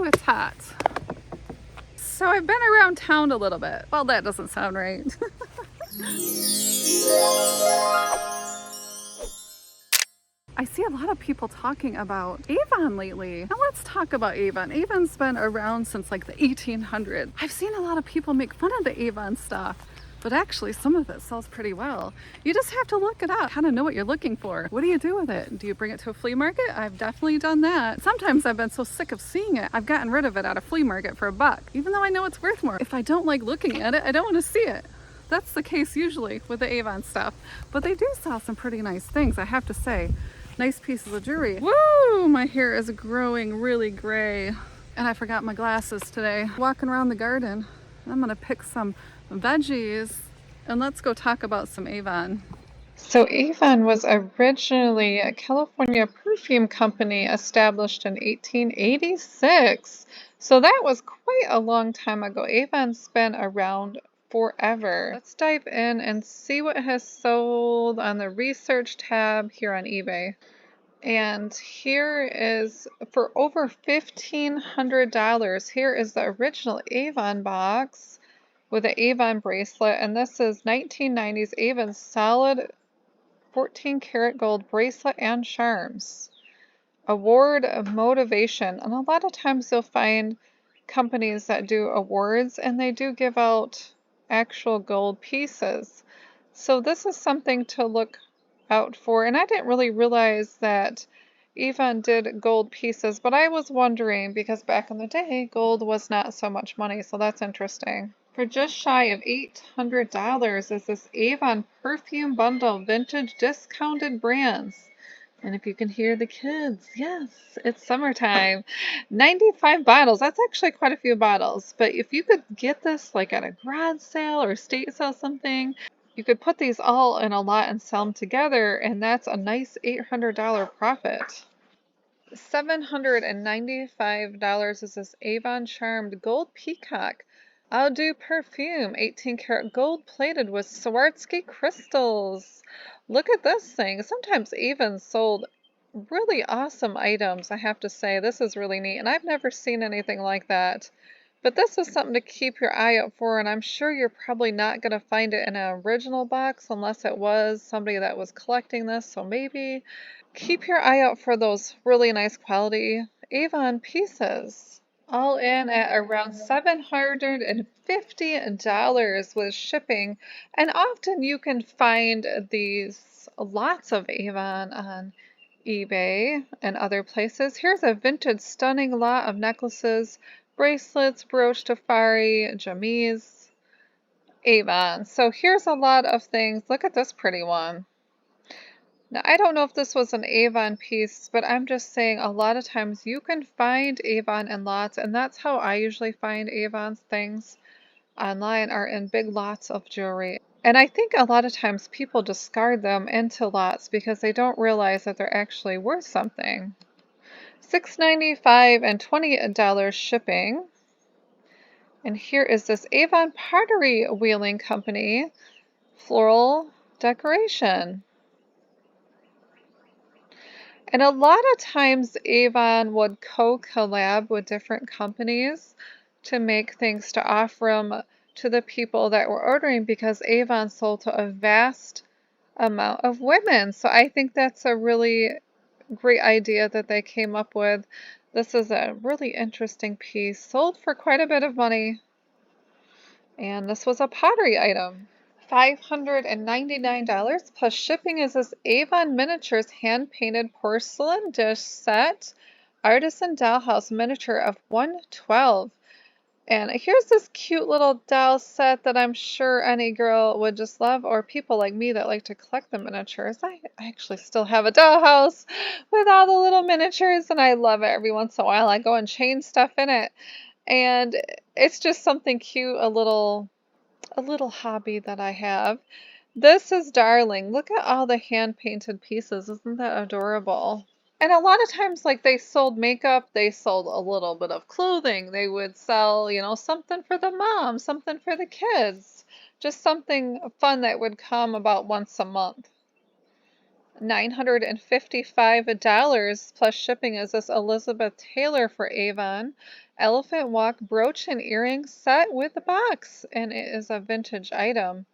it's hot. So I've been around town a little bit. Well, that doesn't sound right. I see a lot of people talking about Avon lately. Now let's talk about Avon. Avon's been around since like the 1800s. I've seen a lot of people make fun of the Avon stuff, but actually some of it sells pretty well. You just have to look it up, kind of know what you're looking for. What do you do with it? Do you bring it to a flea market? I've definitely done that. Sometimes I've been so sick of seeing it, I've gotten rid of it at a flea market for $1, even though I know it's worth more. If I don't like looking at it, I don't want to see it. That's the case usually with the Avon stuff, but they do sell some pretty nice things, I have to say. Nice pieces of jewelry. Woo! My hair is growing really gray. And I forgot my glasses today. Walking around the garden, I'm gonna pick some veggies and let's go talk about some Avon. So Avon was originally a California perfume company established in 1886. So that was quite a long time ago. Avon's been around forever. Let's dive in and see what has sold on the research tab here on eBay. And here is, for over $1,500, here is the original Avon box with the Avon bracelet. And this is 1990s Avon solid 14 karat gold bracelet and charms. Award of motivation. And a lot of times you'll find companies that do awards and they do give out actual gold pieces. So this is something to look out for. And I didn't really realize that Avon did gold pieces, but I was wondering because back in the day, gold was not so much money. So that's interesting. For just shy of $800 is this Avon perfume bundle, vintage discounted brands. And if you can hear the kids, yes, it's summertime. 95 bottles. That's actually quite a few bottles. But if you could get this like at a garage sale or estate sale something, you could put these all in a lot and sell them together, and that's a nice $800 profit. $795 is this Avon Charmed Gold Peacock I'll do perfume, 18 karat gold plated with Swarovski crystals. Look at this thing. Sometimes Avon sold really awesome items, I have to say. This is really neat, and I've never seen anything like that. But this is something to keep your eye out for, and I'm sure you're probably not going to find it in an original box unless it was somebody that was collecting this, so maybe keep your eye out for those really nice quality Avon pieces. All in at around $750 with shipping, and often you can find these lots of Avon on eBay and other places. Here's a vintage stunning lot of necklaces, bracelets, brooch, tafari, jamise, Avon. So here's a lot of things. Look at this pretty one. Now, I don't know if this was an Avon piece, but I'm just saying a lot of times you can find Avon in lots, and that's how I usually find Avon's things online, are in big lots of jewelry. And I think a lot of times people discard them into lots because they don't realize that they're actually worth something. $6.95 and $20 shipping. And here is this Avon Pottery Wheeling Company floral decoration. And a lot of times Avon would co-collab with different companies to make things to offer them to the people that were ordering, because Avon sold to a vast amount of women. So I think that's a really great idea that they came up with. This is a really interesting piece, sold for quite a bit of money. And this was a pottery item. $599 plus shipping is this Avon Miniatures hand-painted porcelain dish set, artisan dollhouse miniature of 112. And here's this cute little doll set that I'm sure any girl would just love, or people like me that like to collect the miniatures. I actually still have a dollhouse with all the little miniatures, and I love it. Every once in a while I go and change stuff in it. And it's just something cute, a little hobby that I have. This is darling. Look at all the hand-painted pieces. Isn't that adorable? And a lot of times, like, they sold makeup, they sold a little bit of clothing. They would sell, something for the mom, something for the kids. Just something fun that would come about once a month. $955 plus shipping is this Elizabeth Taylor for Avon elephant walk brooch and earring set with a box, and it is a vintage item.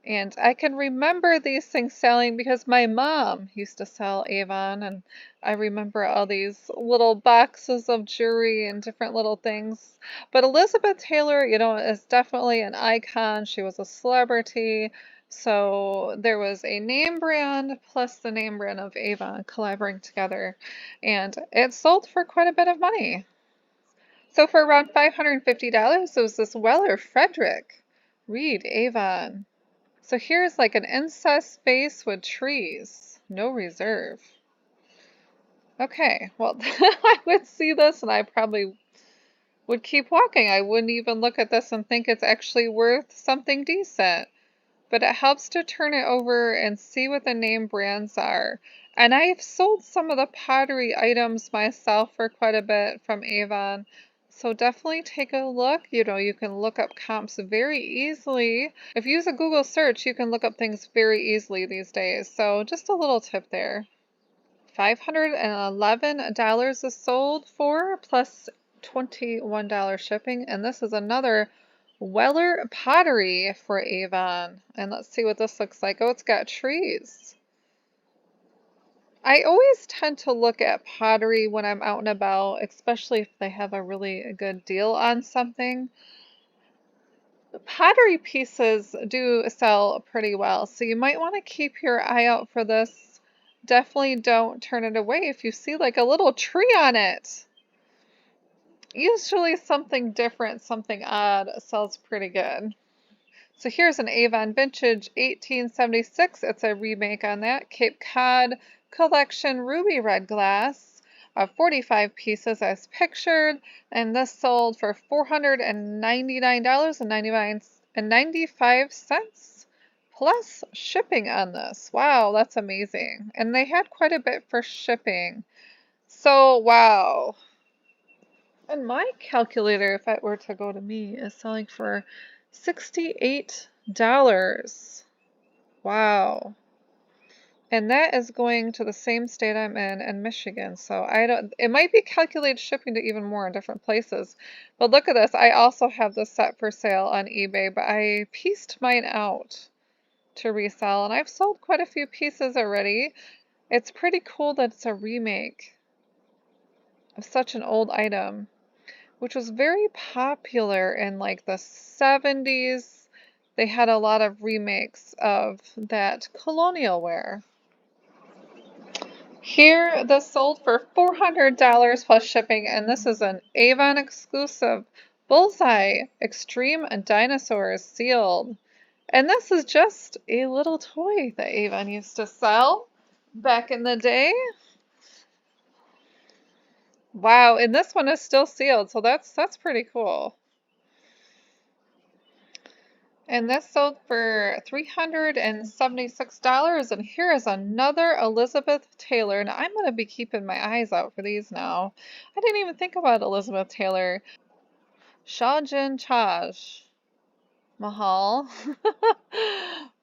And I can remember these things selling because my mom used to sell Avon, and I remember all these little boxes of jewelry and different little things. But Elizabeth Taylor, you know, is definitely an icon. She was a celebrity. So there was a name brand plus the name brand of Avon collaborating together, and it sold for quite a bit of money. So for around $550, it was this Weller Frederick Reed Avon. So here's like an incest vase with trees. No reserve. Okay, well, I would see this and I probably would keep walking. I wouldn't even look at this and think it's actually worth something decent. But it helps to turn it over and see what the name brands are. And I've sold some of the pottery items myself for quite a bit from Avon. So definitely take a look. You know, you can look up comps very easily. If you use a Google search, you can look up things very easily these days. So just a little tip there. $511 is sold for plus $21 shipping. And this is another Weller pottery for Avon. And let's see what this looks like. Oh, it's got trees. I always tend to look at pottery when I'm out and about, especially if they have a really good deal on something. Pottery pieces do sell pretty well, so you might want to keep your eye out for this. Definitely don't turn it away if you see like a little tree on it. Usually something different, something odd sells pretty good. So here's an Avon Vintage 1876. It's a remake on that. Cape Cod Collection Ruby Red Glass. 45 pieces as pictured. And this sold for $499.95 plus shipping on this. Wow, that's amazing. And they had quite a bit for shipping. So, wow. And my calculator, if it were to go to me, is selling for $68. Wow. And that is going to the same state I'm in Michigan. So it might be calculated shipping to even more in different places. But look at this. I also have this set for sale on eBay, but I pieced mine out to resell, and I've sold quite a few pieces already. It's pretty cool that it's a remake of such an old item, which was very popular in like the 70s. They had a lot of remakes of that colonial wear. Here, this sold for $400 plus shipping, and this is an Avon exclusive Bullseye Extreme Dinosaurs sealed. And this is just a little toy that Avon used to sell back in the day. Wow, and this one is still sealed, so that's pretty cool. And this sold for $376. And here is another Elizabeth Taylor. Now, I'm going to be keeping my eyes out for these now. I didn't even think about Elizabeth Taylor. Shajin Chaj Mahal.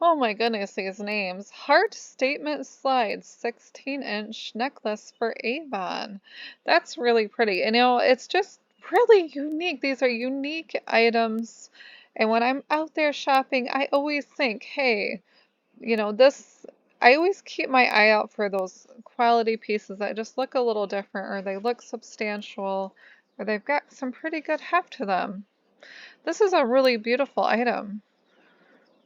Oh my goodness, these names. Heart Statement Slides 16-inch necklace for Avon. That's really pretty. And, you know, it's just really unique. These are unique items. And when I'm out there shopping, I always think, hey, you know, I always keep my eye out for those quality pieces that just look a little different, or they look substantial, or they've got some pretty good heft to them. This is a really beautiful item.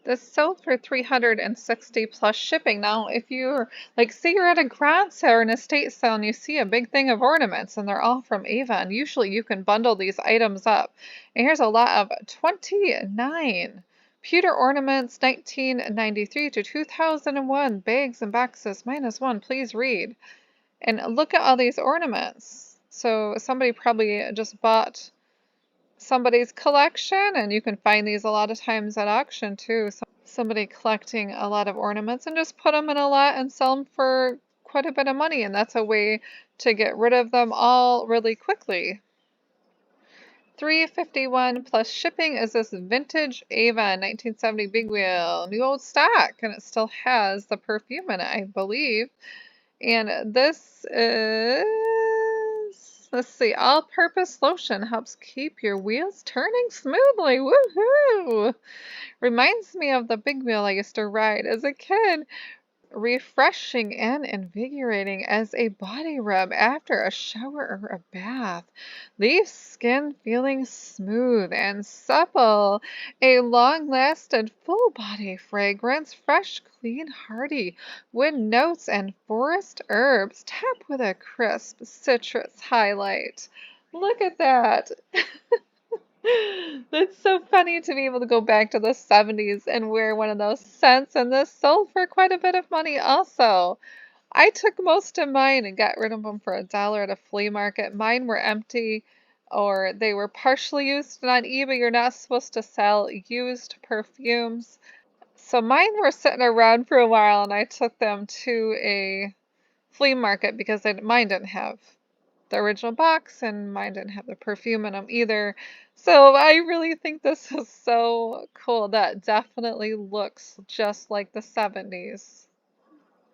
This sold for $360 plus shipping. Now, if you're, like, say you're at a garage sale or an estate sale and you see a big thing of ornaments and they're all from Avon, usually you can bundle these items up. And here's a lot of 29 pewter ornaments, 1993 to 2001, bags and boxes, -1, please read. And look at all these ornaments. So somebody probably just bought somebody's collection, and you can find these a lot of times at auction too. Somebody collecting a lot of ornaments and just put them in a lot and sell them for quite a bit of money, and that's a way to get rid of them all really quickly. $3.51 plus shipping is this vintage Avon 1970 big wheel, new old stock, and it still has the perfume in it, I believe. And this is, let's see, all-purpose lotion helps keep your wheels turning smoothly. Woohoo! Reminds me of the big wheel I used to ride as a kid. Refreshing and invigorating as a body rub after a shower or a bath. Leaves skin feeling smooth and supple. A long-lasting full body fragrance, fresh, clean, hearty, with notes and forest herbs, topped with a crisp citrus highlight. Look at that. That's so funny to be able to go back to the 70s and wear one of those scents, and this sold for quite a bit of money also. I took most of mine and got rid of them for $1 at a flea market. Mine were empty or they were partially used, and on eBay you're not supposed to sell used perfumes. So mine were sitting around for a while and I took them to a flea market because mine didn't have the original box, and mine didn't have the perfume in them either. So I really think this is so cool. That definitely looks just like the 70s.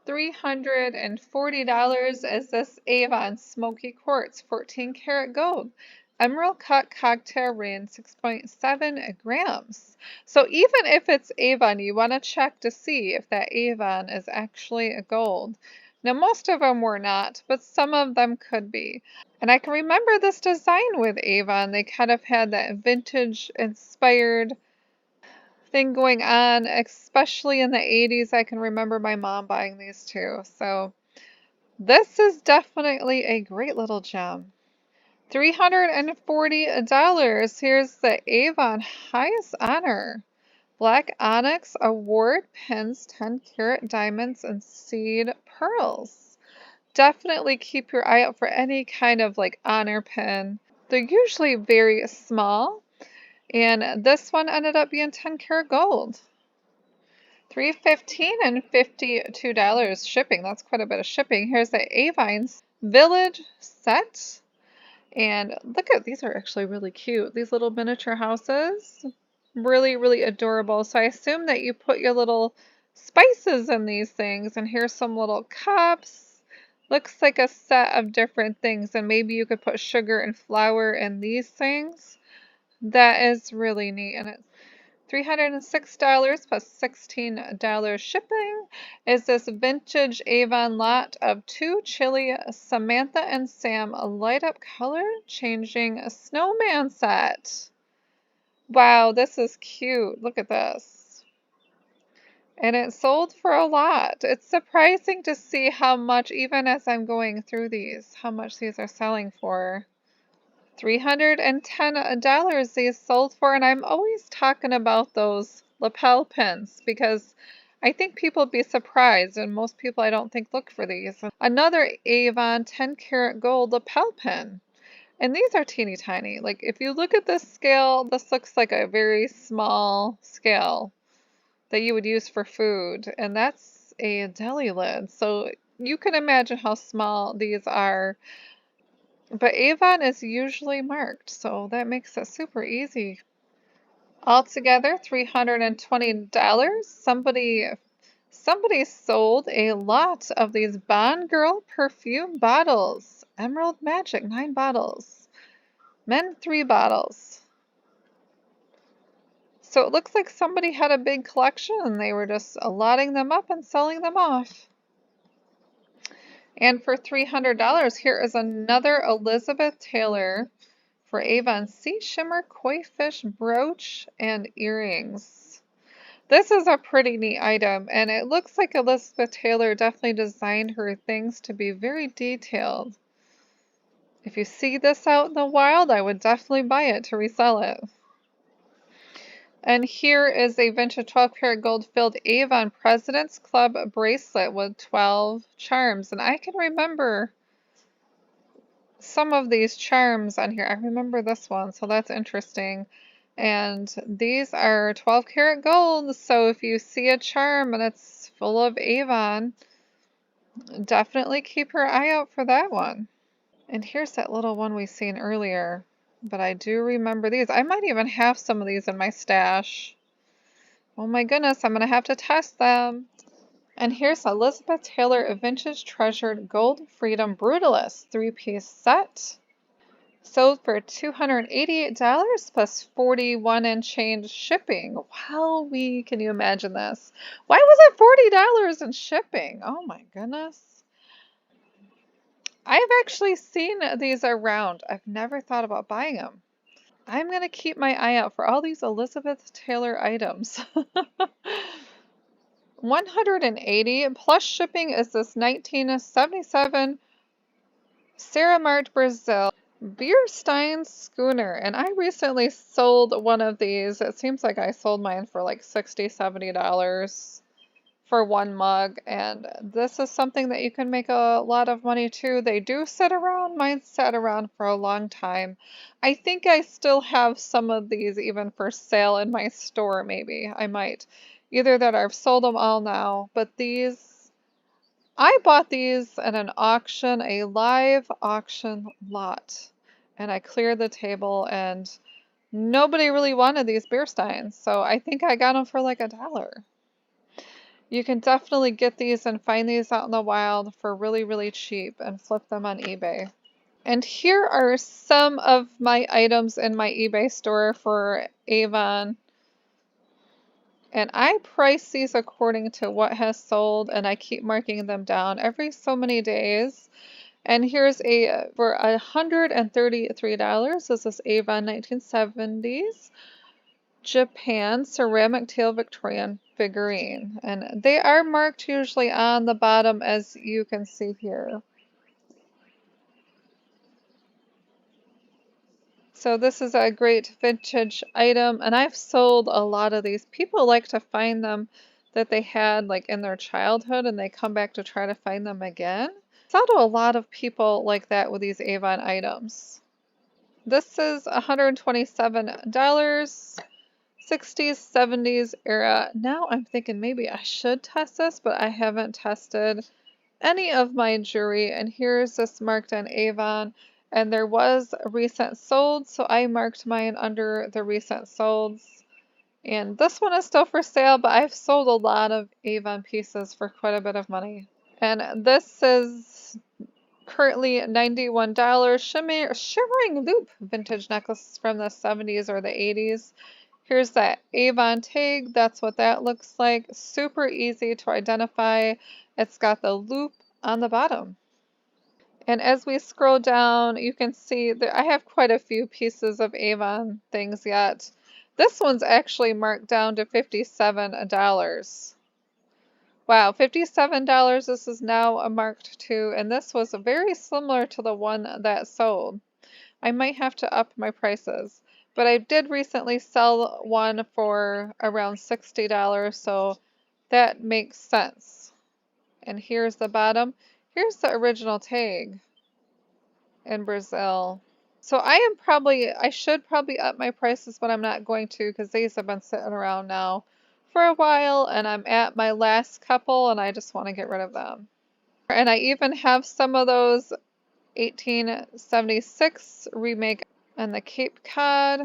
$340 is this Avon Smoky Quartz 14 karat gold. Emerald cut cocktail ring 6.7 grams. So even if it's Avon, you want to check to see if that Avon is actually a gold. Now most of them were not, but some of them could be. And I can remember this design with Avon. They kind of had that vintage inspired thing going on, especially in the 80s. I can remember my mom buying these too. So this is definitely a great little gem. $340. Here's the Avon Highest Honor Black Onyx Award Pins, 10 karat diamonds and seed pearls. Definitely keep your eye out for any kind of like honor pin. They're usually very small, and this one ended up being 10 karat gold. $315 and $52 shipping. That's quite a bit of shipping. Here's the Avon's Village set. And look at, these are actually really cute. These little miniature houses. Really, really adorable. So I assume that you put your little spices in these things. And here's some little cups. Looks like a set of different things. And maybe you could put sugar and flour in these things. That is really neat. And it's $306 plus $16 shipping is this vintage Avon lot of 2 Chili Samantha and Sam light up color changing snowman set. Wow, this is cute. Look at this. And it sold for a lot. It's surprising to see how much, even as I'm going through these, how much these are selling for. $310 these sold for, and I'm always talking about those lapel pins because I think people would be surprised, and most people I don't think look for these. Another Avon 10 karat gold lapel pin, and these are teeny tiny. Like if you look at this scale, this looks like a very small scale that you would use for food, and that's a deli lid. So you can imagine how small these are. But Avon is usually marked, so that makes it super easy. Altogether, $320. Somebody sold a lot of these Bond Girl perfume bottles. Emerald Magic, 9 bottles. Men, 3 bottles. So it looks like somebody had a big collection and they were just allotting them up and selling them off. And for $300, here is another Elizabeth Taylor for Avon Sea Shimmer Koi Fish brooch and earrings. This is a pretty neat item, and it looks like Elizabeth Taylor definitely designed her things to be very detailed. If you see this out in the wild, I would definitely buy it to resell it. And here is a vintage 12 karat gold filled Avon President's Club bracelet with 12 charms. And I can remember some of these charms on here. I remember this one, so that's interesting. And these are 12 karat gold, so if you see a charm and it's full of Avon, definitely keep your eye out for that one. And here's that little one we seen earlier. but I do remember these. I might even have some of these in my stash. Oh my goodness, I'm gonna have to test them. And here's Elizabeth Taylor Vintage Treasured Gold Freedom Brutalist 3-piece set. Sold for $288 plus 41 and change shipping. Wow, can you imagine this? Why was it $40 in shipping? Oh my goodness. I've actually seen these around. I've never thought about buying them. I'm going to keep my eye out for all these Elizabeth Taylor items. 180 plus shipping is this 1977 Sarah Mart Brazil Beerstein schooner, and I recently sold one of these. It seems like I sold mine for like $60, $70 for one mug, and this is something that you can make a lot of money too. They do sit around. Mine sat around for a long time. I think I still have some of these even for sale in my store, maybe. I might. Either that or I've sold them all now, but these I bought these at an auction, a live auction lot, and I cleared the table and nobody really wanted these beer steins, so I think I got them for like $1. You can definitely get these and find these out in the wild for really, really cheap and flip them on eBay. And here are some of my items in my eBay store for Avon. And I price these according to what has sold, and I keep marking them down every so many days. And here's for $133. This is Avon 1970s Japan ceramic teal Victorian figurine. And they are marked usually on the bottom, as you can see here. So this is a great vintage item, and I've sold a lot of these. People like to find them that they had like in their childhood, and they come back to try to find them again. Saw to a lot of people like that with these Avon items. This is $127, 60s, 70s era. Now I'm thinking maybe I should test this, but I haven't tested any of my jewelry. And here's this marked on Avon, and there was a recent sold, so I marked mine under the recent solds. And this one is still for sale, but I've sold a lot of Avon pieces for quite a bit of money. And this is currently $91 shimmering loop vintage necklace from the 70s or the 80s. Here's that Avon tag. That's what that looks like. Super easy to identify. It's got the loop on the bottom. And as we scroll down, you can see that I have quite a few pieces of Avon things yet. This one's actually marked down to $57. Wow, $57. This is now a marked too, and this was very similar to the one that sold. I might have to up my prices, but I did recently sell one for around $60, so that makes sense. And here's the bottom. Here's the original tag in Brazil. So I should probably up my prices, but I'm not going to because these have been sitting around now for a while, and I'm at my last couple and I just want to get rid of them. And I even have some of those 1876 remake and the Cape Cod.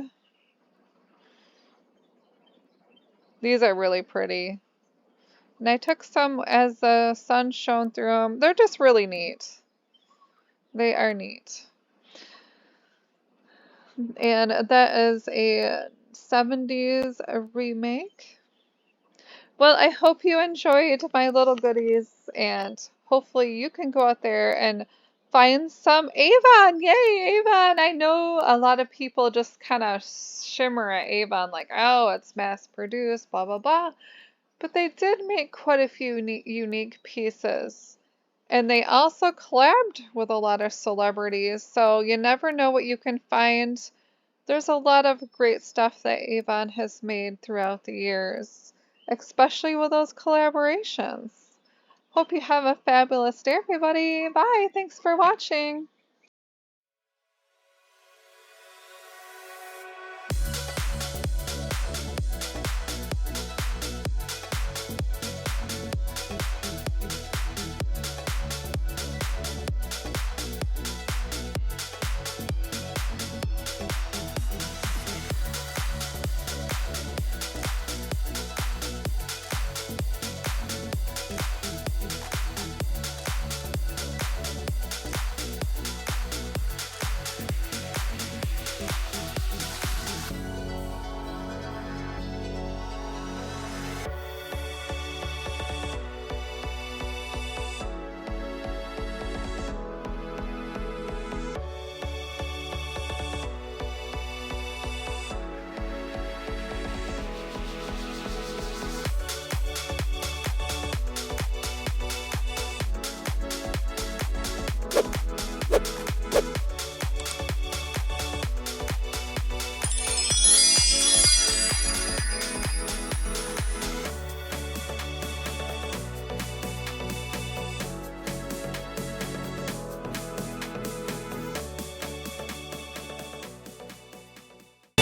These are really pretty. And I took some as the sun shone through them. They're just really neat. They are neat. And that is a 70s remake. Well, I hope you enjoyed my little goodies, and hopefully you can go out there and find some Avon. Yay, Avon! I know a lot of people just kind of shimmer at Avon like, oh, it's mass produced, blah, blah, blah. But they did make quite a few unique pieces. And they also collabed with a lot of celebrities, so you never know what you can find. There's a lot of great stuff that Avon has made throughout the years, especially with those collaborations. Hope you have a fabulous day, everybody. Bye. Thanks for watching.